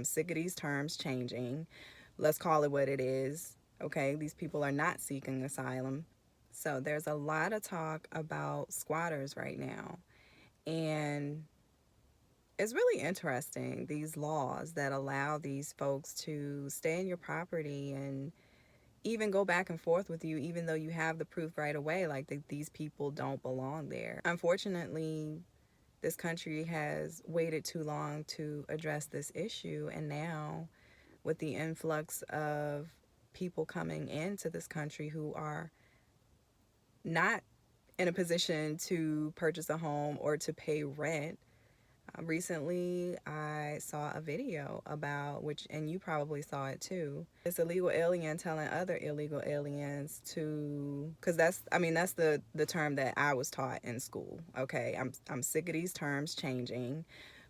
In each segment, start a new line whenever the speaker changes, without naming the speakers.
I'm sick of these terms changing. Let's call it what it is. Okay, these people are not seeking asylum. So there's a lot of talk about squatters right now. And it's really interesting, these laws that allow these folks to stay in your property and even go back and forth with you, even though you have the proof right away, like these people don't belong there. Unfortunately, this country has waited too long to address this issue, and now with the influx of people coming into this country who are not in a position to purchase a home or to pay rent. Recently, I saw a video about, which, and you probably saw it too, this illegal alien telling other illegal aliens to, because that's the term that I was taught in school. Okay, I'm sick of these terms changing.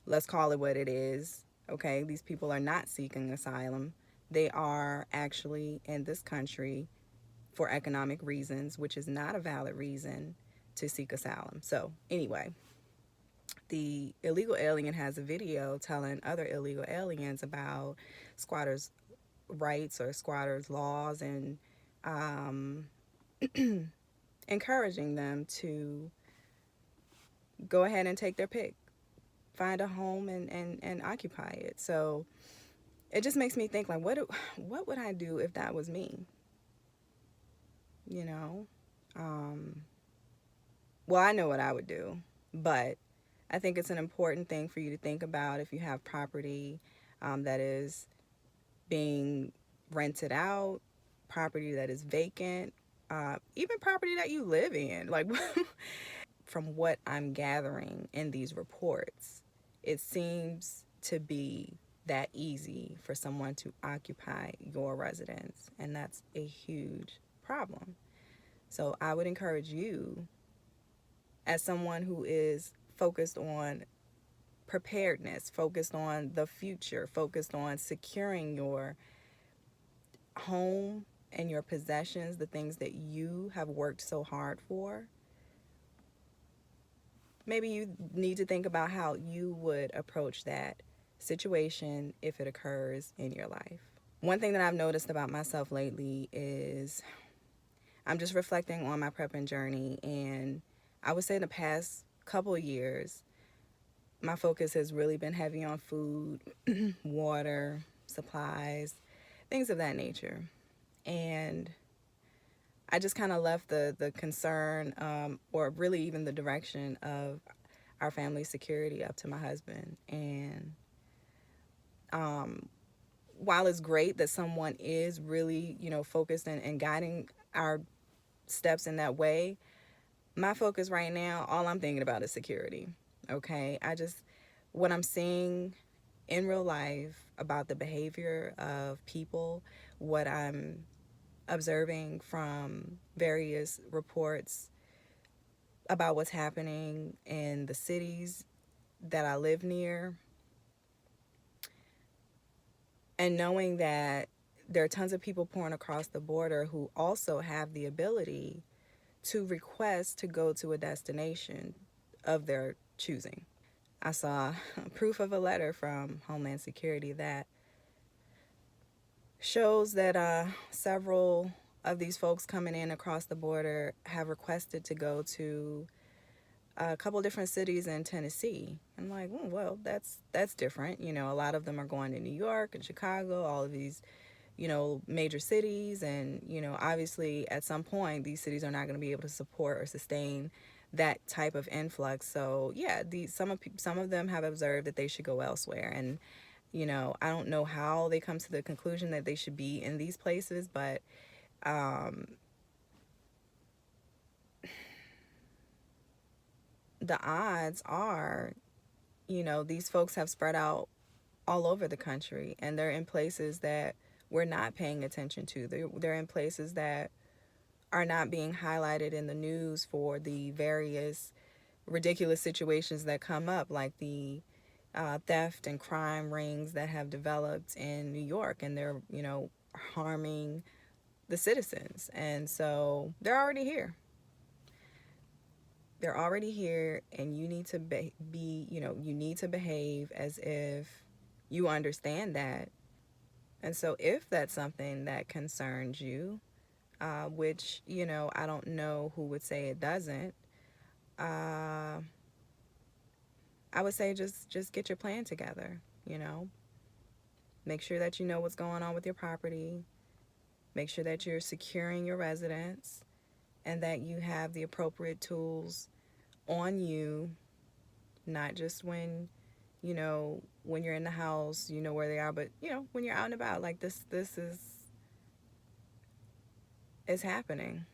Let's call it what it is. Okay, these people are not seeking asylum. They are actually in this country for economic reasons, which is not a valid reason to seek asylum. So, anyway, the illegal alien has a video telling other illegal aliens about squatters' rights or squatters' laws, and um, encouraging them to go ahead and take their pick, find a home and occupy it. So it just makes me think, like, what would I do if that was me? You know? Um, well, I know what I would do, but I think it's an important thing for you to think about if you have property that is being rented out, property that is vacant, even property that you live in. Like, from what I'm gathering in these reports, it seems to be that easy for someone to occupy your residence, and that's a huge problem. So I would encourage you, as someone who is focused on preparedness, focused on the future, focused on securing your home and your possessions, the things that you have worked so hard for, maybe you need to think about how you would approach that situation if it occurs in your life. One thing that I've noticed about myself lately is I'm just reflecting on my prepping journey, and I would say in the past couple of years, my focus has really been heavy on food, water, supplies, things of that nature. And I just kind of left the concern, or really even the direction of our family security up to my husband. And um, while it's great that someone is really, focused and guiding our steps in that way, my focus right now, all I'm thinking about is security. Okay. What I'm seeing in real life about the behavior of people, what I'm observing from various reports about what's happening in the cities that I live near, and knowing that there are tons of people pouring across the border who also have the ability to request to go to a destination of their choosing. I saw proof of a letter from Homeland Security that shows that several of these folks coming in across the border have requested to go to a couple different cities in Tennessee. I'm like, well, that's different. A lot of them are going to New York and Chicago, all of these, major cities. And, obviously at some point, these cities are not going to be able to support or sustain that type of influx. So yeah, some of them have observed that they should go elsewhere. And, I don't know how they come to the conclusion that they should be in these places, but the odds are, these folks have spread out all over the country, and they're in places that we're not paying attention to. They're in places that are not being highlighted in the news for the various ridiculous situations that come up, like the theft and crime rings that have developed in New York, and they're, harming the citizens. And so they're already here. They're already here, and you need to you need to behave as if you understand that. And so if that's something that concerns you, which, you know, I don't know who would say it doesn't, uh, I would say just get your plan together, you know. Make sure that you know what's going on with your property. Make sure that you're securing your residence and that you have the appropriate tools on you, not just when, you know, when you're in the house, you know where they are, but you know, when you're out and about, like this is happening.